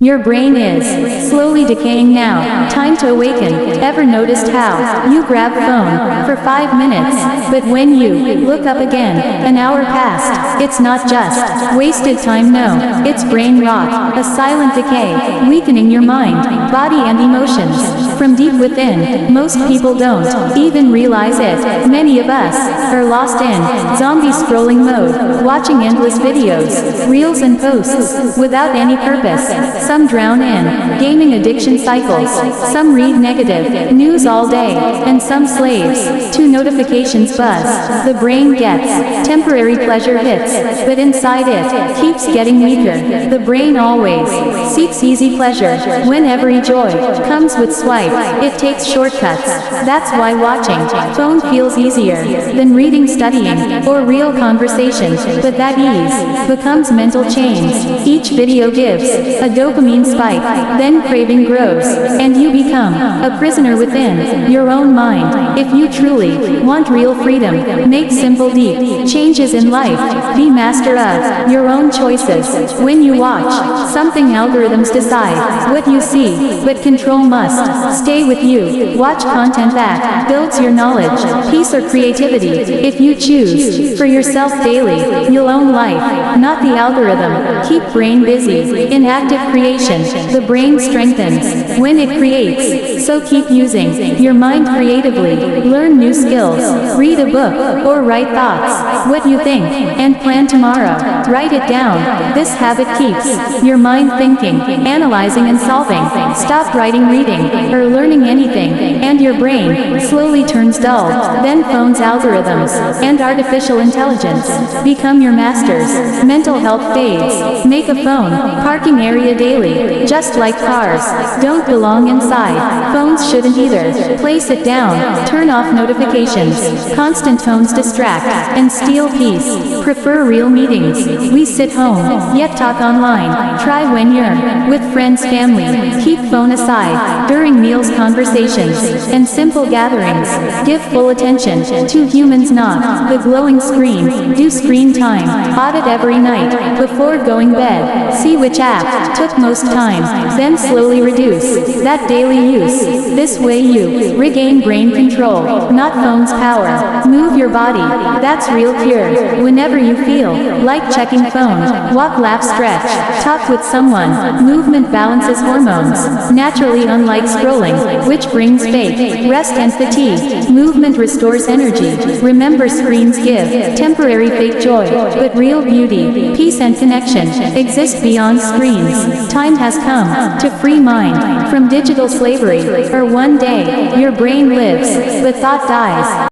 Your brain is slowly decaying now. Time to awaken. Ever noticed how you grab phone for 5 minutes, but when you look up again, an hour passed? It's not just wasted time, no, it's brain rot, a silent decay, weakening your mind, body and emotions from deep within. Most people don't even realize it. Many of us are lost in zombie scrolling mode, watching endless videos, reels and posts without any purpose. Some drown in gaming addiction cycles, some read negative news all day, and some slaves to notifications buzz. The brain gets temporary pleasure hits, but inside it keeps getting weaker. The brain always seeks easy pleasure. When every joy comes with swipe, it takes shortcuts. That's why watching phone feels easier than reading, studying, or real conversations. But that ease becomes mental chains. Each video gives a dopamine spike, then craving grows, and you become a prisoner within your own mind. If you truly want real freedom, make simple, deep changes in life. Be master of your own choices. When you watch something, algorithms decide what you see, but control must stay with you. Watch content that builds your knowledge, peace or creativity. If you choose for yourself daily, you'll own life, not the algorithm. Keep brain busy in active creation. The brain strengthens when it creates, so keep using your mind creatively. Learn new skills, read a book, or write thoughts, what you think, and plan tomorrow. Write it down. This habit keeps your mind thinking, analyzing and solving. Stop writing, reading, or learning anything, and your brain slowly turns dull. Then phones, algorithms, and artificial intelligence become your masters. Mental health fades. Make a phone parking area daily. Just like cars don't belong inside, phones shouldn't either. Place it down. Turn off notifications. Constant tones distract and steal peace. Prefer real meetings. We sit home, yet talk online. Try when you're with friends, family. Keep phone aside during meals, conversations, and simple gatherings. Give full attention to humans, not the glowing screen. Do screen time audit every night before going bed. See which app took most time, then slowly reduce that daily use. This way you regain brain control, not phone's power. Move your body. That's real cure. Whenever you feel like checking phone, walk, laugh, stretch, talk with someone. Movement balances hormones naturally, unlike scrolling, which brings fake rest and fatigue. Movement restores energy. Remember, screens give temporary fake joy, but real beauty, peace and connection exist beyond screens. Time has come to free mind from digital slavery, or one day your brain lives, but thought dies.